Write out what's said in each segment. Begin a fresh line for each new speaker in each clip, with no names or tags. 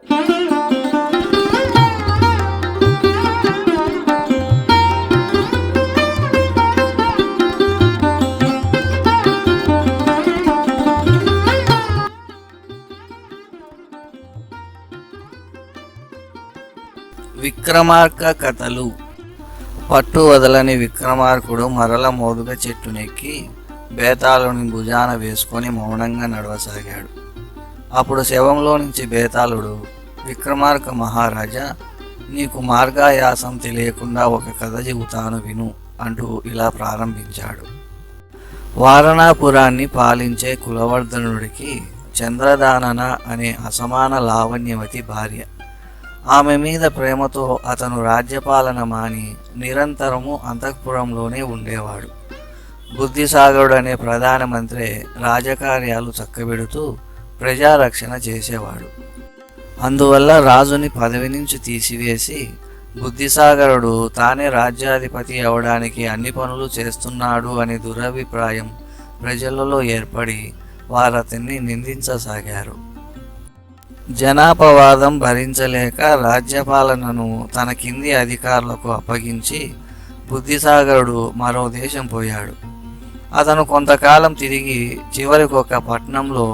విక్రమార్క కథలు. పట్టు వదలని విక్రమార్కుడు మరల మోదుగ చెట్టునెక్కి బేతాళుని భుజాన వేసుకొని మౌనంగా నడవసాగాడు. అప్పుడు శవంలో నుంచి బేతాళుడు, విక్రమార్క మహారాజా, నీకు మార్గాయాసం తెలియకుండా ఒక కథ చెబుతాను విను అంటూ ఇలా ప్రారంభించాడు. వారణాపురాన్ని పాలించే కులవర్ధనుడికి చంద్రదానన అనే అసమాన లావణ్యవతి భార్య. ఆమె మీద ప్రేమతో అతను రాజ్యపాలన మాని నిరంతరము అంతఃపురంలోనే ఉండేవాడు. బుద్ధిసాగరుడు అనే ప్రధానమంత్రి రాజకార్యాలు చక్కబెడుతూ ప్రజారక్షణ చేసేవాడు. అందువల్ల రాజుని పదవి నుంచి తీసివేసి బుద్ధిసాగరుడు తానే రాజ్యాధిపతి అవడానికి అన్ని పనులు చేస్తున్నాడు అనే దురభిప్రాయం ప్రజలలో ఏర్పడి వారతన్ని నిందించసాగారు. జనాపవాదం భరించలేక రాజ్యపాలనను తన కింది అధికారులకు అప్పగించి బుద్ధిసాగరుడు మరో దేశం పోయాడు. అతను కొంతకాలం తిరిగి చివరికి ఒక పట్టణంలో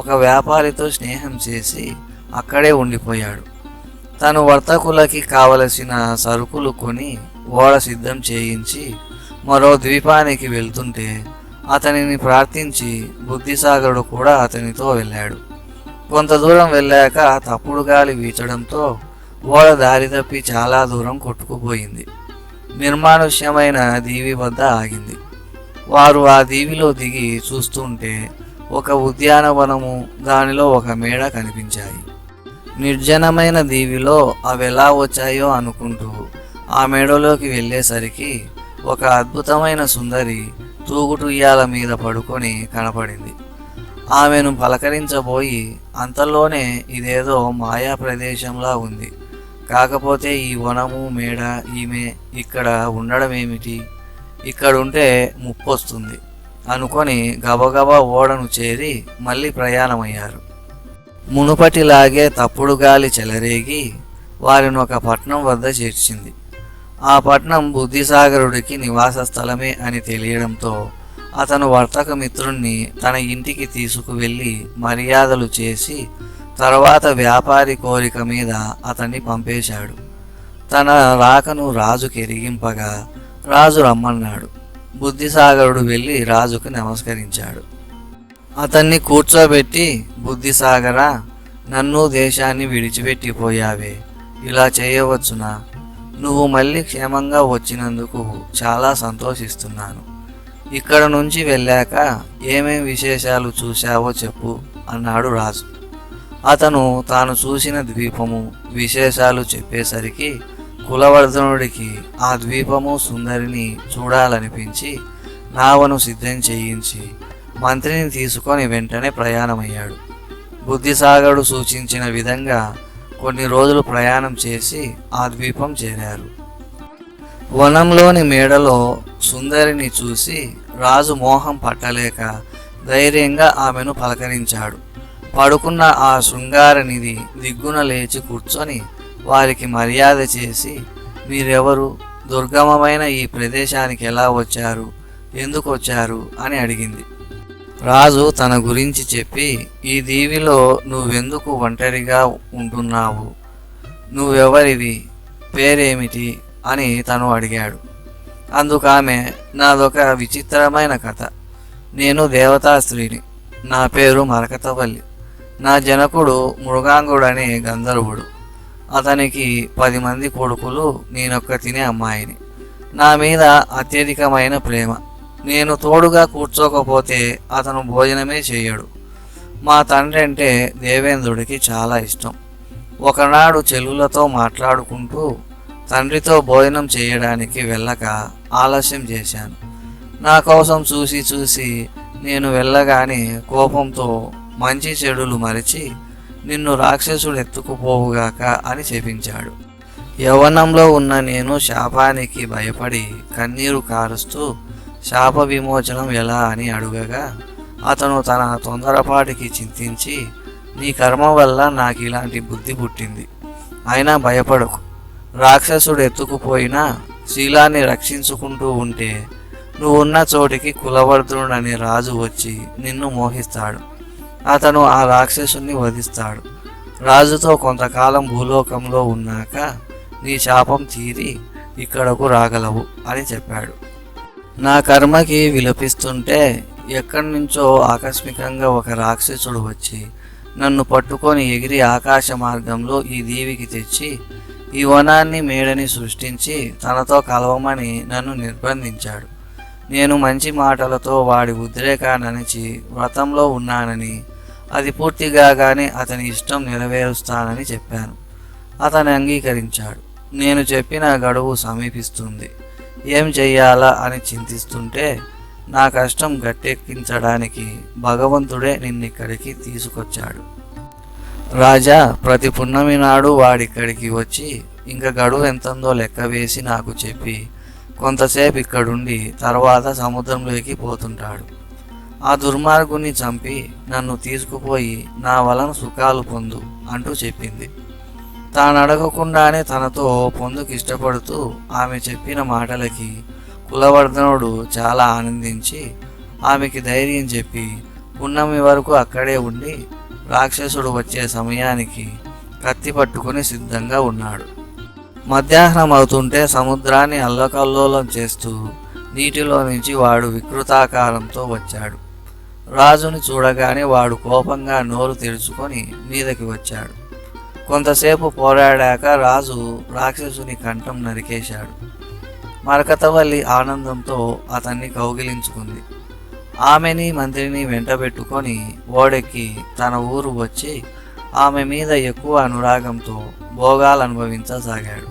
ఒక వ్యాపారితో స్నేహం చేసి అక్కడే ఉండిపోయాడు. తను వర్తకులకి కావలసిన సరుకులు కొని ఓడ సిద్ధం చేయించి మరో ద్వీపానికి వెళ్తుంటే అతనిని ప్రార్థించి బుద్ధిసాగరుడు కూడా అతనితో వెళ్ళాడు. కొంత దూరం వెళ్ళాక తప్పుడు గాలి వీచడంతో ఓడ దారి తప్పి చాలా దూరం కొట్టుకుపోయింది. నిర్మానుష్యమైన దీవి వద్ద ఆగింది. వారు ఆ దీవిలో దిగి చూస్తుంటే ఒక ఉద్యానవనము, దానిలో ఒక మేడ కనిపించాయి. నిర్జనమైన దీవిలో అవి ఎలా వచ్చాయో అనుకుంటూ ఆ మేడలోకి వెళ్ళేసరికి ఒక అద్భుతమైన సుందరి తూగుటుయ్యాల మీద పడుకొని కనపడింది. ఆమెను పలకరించబోయి అంతలోనే ఇదేదో మాయా ప్రదేశంలా ఉంది, కాకపోతే ఈ వనము మేడ ఈమె ఇక్కడ ఉండడం ఏమిటి, ఇక్కడుంటే ముప్పొస్తుంది అనుకొని గబగబా ఓడను చేరి మళ్ళీ ప్రయాణమయ్యారు. మునుపటిలాగే తప్పుడు గాలి చెలరేగి వారిని ఒక పట్నం వద్ద చేర్చింది. ఆ పట్నం బుద్ధిసాగరుడికి నివాస స్థలమే అని తెలియడంతో అతను వర్తక మిత్రుణ్ణి తన ఇంటికి తీసుకువెళ్ళి మర్యాదలు చేసి తర్వాత వ్యాపారి కోరిక మీద అతన్ని పంపేశాడు. తన రాకను రాజుకి ఎరిగింపగా రాజు రమ్మన్నాడు. బుద్ధిసాగరుడు వెళ్ళి రాజుకు నమస్కరించాడు. అతన్ని కూర్చోబెట్టి, బుద్ధిసాగరా, నన్ను దేశాన్ని విడిచిపెట్టిపోయావే, ఇలా చేయవచ్చునా? నువ్వు మళ్ళీ క్షేమంగా వచ్చినందుకు చాలా సంతోషిస్తున్నాను. ఇక్కడ నుంచి వెళ్ళాక ఏమేం విశేషాలు చూశావో చెప్పు అన్నాడు రాజు. అతను తాను చూసిన ద్వీపము విశేషాలు చెప్పేసరికి కులవర్ధనుడికి ఆ ద్వీపము సుందరిని చూడాలనిపించి నావను సిద్ధం చేయించి మంత్రిని తీసుకొని వెంటనే ప్రయాణమయ్యాడు. బుద్ధిసాగరుడు సూచించిన విధంగా కొన్ని రోజులు ప్రయాణం చేసి ఆ ద్వీపం చేరారు. వనంలోని మేడలో సుందరిని చూసి రాజు మోహం పట్టలేక ధైర్యంగా ఆమెను పలకరించాడు. పడుకున్న ఆ శృంగారనిధి దిగ్గున లేచి కూర్చొని వారికి మర్యాద చేసి, మీరెవరు, దుర్గమమైన ఈ ప్రదేశానికి ఎలా వచ్చారు, ఎందుకు వచ్చారు అని అడిగింది. రాజు తన గురించి చెప్పి, ఈ దీవిలో నువ్వెందుకు ఒంటరిగా ఉంటున్నావు, నువ్వెవరివి, పేరేమిటి అని తను అడిగాడు. అందుకామె, నాదొక విచిత్రమైన కథ. నేను దేవతా స్త్రీని. నా పేరు మరకతవల్లి. నా జనకుడు మృగాంగుడనే గంధర్వుడు. అతనికి 10 మంది కొడుకులు, నేనొక్కతినే అమ్మాయిని. నా మీద అత్యధికమైన ప్రేమ. నేను తోడుగా కూర్చోకపోతే అతను భోజనమే చేయడు. మా తండ్రి అంటే దేవేంద్రుడికి చాలా ఇష్టం. ఒకనాడు చెల్లులతో మాట్లాడుకుంటూ తండ్రితో భోజనం చేయడానికి వెళ్ళక ఆలస్యం చేశాను. నా కోసం చూసి నేను వెళ్ళగానే కోపంతో మంచి చెడులు మరిచి నిన్ను రాక్షసుడు ఎత్తుకుపోవుగాక అని చెప్పించాడు. యవ్వనంలో ఉన్న నేను శాపానికి భయపడి కన్నీరు కారుస్తూ శాప విమోచనం ఎలా అని అడుగగా అతను తన తొందరపాటికి చింతించి నీ కర్మ వల్ల నాకు ఇలాంటి బుద్ధి పుట్టింది. అయినా భయపడకు. రాక్షసుడు ఎత్తుకుపోయినా శీలాన్ని రక్షించుకుంటూ ఉంటే నువ్వున్న చోటికి కులవర్ధనుడనే రాజు వచ్చి నిన్ను మోహిస్తాడు. అతను ఆ రాక్షసుని వధిస్తాడు. రాజుతో కొంతకాలం భూలోకంలో ఉన్నాక నీ శాపం తీరి ఇక్కడకు రాగలవు అని చెప్పాడు. నా కర్మకి విలపిస్తుంటే ఎక్కడి నుంచో ఆకస్మికంగా ఒక రాక్షసుడు వచ్చి నన్ను పట్టుకొని ఎగిరి ఆకాశ మార్గంలో ఈ దీవికి తెచ్చి ఈ వనాన్ని మేడని సృష్టించి తనతో కలవమని నన్ను నిర్బంధించాడు. నేను మంచి మాటలతో వాడి ఉద్రేకాన్ని అణచి వ్రతంలో ఉన్నానని, అది పూర్తి కాగానే అతని ఇష్టం నెరవేరుస్తానని చెప్పాను. అతను అంగీకరించాడు. నేను చెప్పిన గడువు సమీపిస్తుంది. ఏం చెయ్యాలా అని చింతిస్తుంటే నా కష్టం గట్టెక్కించడానికి భగవంతుడే నిన్నిక్కడికి తీసుకొచ్చాడు. రాజా, ప్రతి పున్నమి నాడు వాడిక్కడికి వచ్చి ఇంకా గడువు ఎంతందో లెక్క వేసి నాకు చెప్పి కొంతసేపు ఇక్కడుండి తర్వాత సముద్రంలోకి పోతుంటాడు. ఆ దుర్మార్గుని చంపి నన్ను తీసుకుపోయి నా వలన సుఖాలు పొందు అంటూ చెప్పింది. తాను అడగకుండానే తనతో పొందుకు ఇష్టపడుతూ ఆమె చెప్పిన మాటలకి కులవర్ధనుడు చాలా ఆనందించి ఆమెకి ధైర్యం చెప్పి పున్నమి వరకు అక్కడే ఉండి రాక్షసుడు వచ్చే సమయానికి కత్తి పట్టుకుని సిద్ధంగా ఉన్నాడు. మధ్యాహ్నం అవుతుంటే సముద్రాన్ని అల్లకల్లోలం చేస్తూ నీటిలో నుంచి వాడు వికృతాకారంతో వచ్చాడు. రాజుని చూడగానే వాడు కోపంగా నోరు తెరుచుకొని మీదకి వచ్చాడు. కొంతసేపు పోరాడాక రాజు రాక్షసుని కంఠం నరికేశాడు. మరకతవల్లి ఆనందంతో అతన్ని కౌగిలించుకుంది. ఆమెని మంత్రిని వెంటబెట్టుకొని ఓడెక్కి తన ఊరు వచ్చి ఆమె మీద ఎక్కువ అనురాగంతో భోగాలు అనుభవించసాగాడు.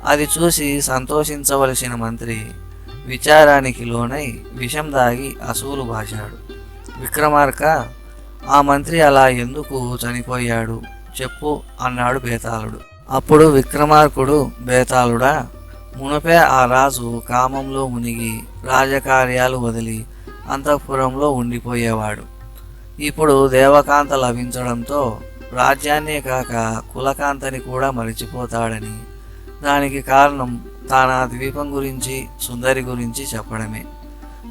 అది చూసి సంతోషించవలసిన మంత్రి విచారానికి లోనై విషం దాగి అసూలు బాశాడు. విక్రమార్క, ఆ మంత్రి అలా ఎందుకు చనిపోయాడు చెప్పు అన్నాడు బేతాళుడు. అప్పుడు విక్రమార్కుడు, బేతాళుడా, మునుపే ఆ రాజు కామంలో మునిగి రాజకార్యాలు వదిలి అంతఃపురంలో ఉండిపోయేవాడు. ఇప్పుడు దేవకాంత లభించడంతో రాజ్యాన్నే కాక కులకాంతని కూడా మరిచిపోతాడని, దానికి కారణం తాను ఆ ద్వీపం గురించి సుందరి గురించి చెప్పడమే.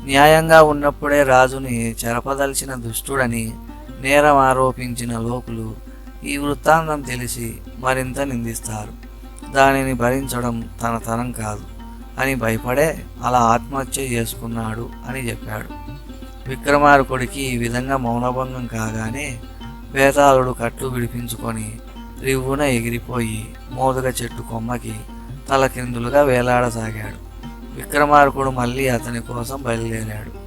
న్యాయంగా ఉన్నప్పుడే రాజుని చెరపదలిచిన దుష్టుడని నేరం ఆరోపించిన లోకులు ఈ వృత్తాంతం తెలిసి మరింత నిందిస్తారు. దానిని భరించడం తన తరం కాదు అని భయపడే అలా ఆత్మహత్య చేసుకున్నాడు అని చెప్పాడు. విక్రమార్కుడికి ఈ విధంగా మౌనభంగం కాగానే బేతాళుడు కట్లు విడిపించుకొని రివ్వున ఎగిరిపోయి మోదుగ చెట్టు కొమ్మకి తలకిందులుగా వేలాడసాగాడు. విక్రమార్కుడు మళ్ళీ అతని కోసం బయలుదేరాడు.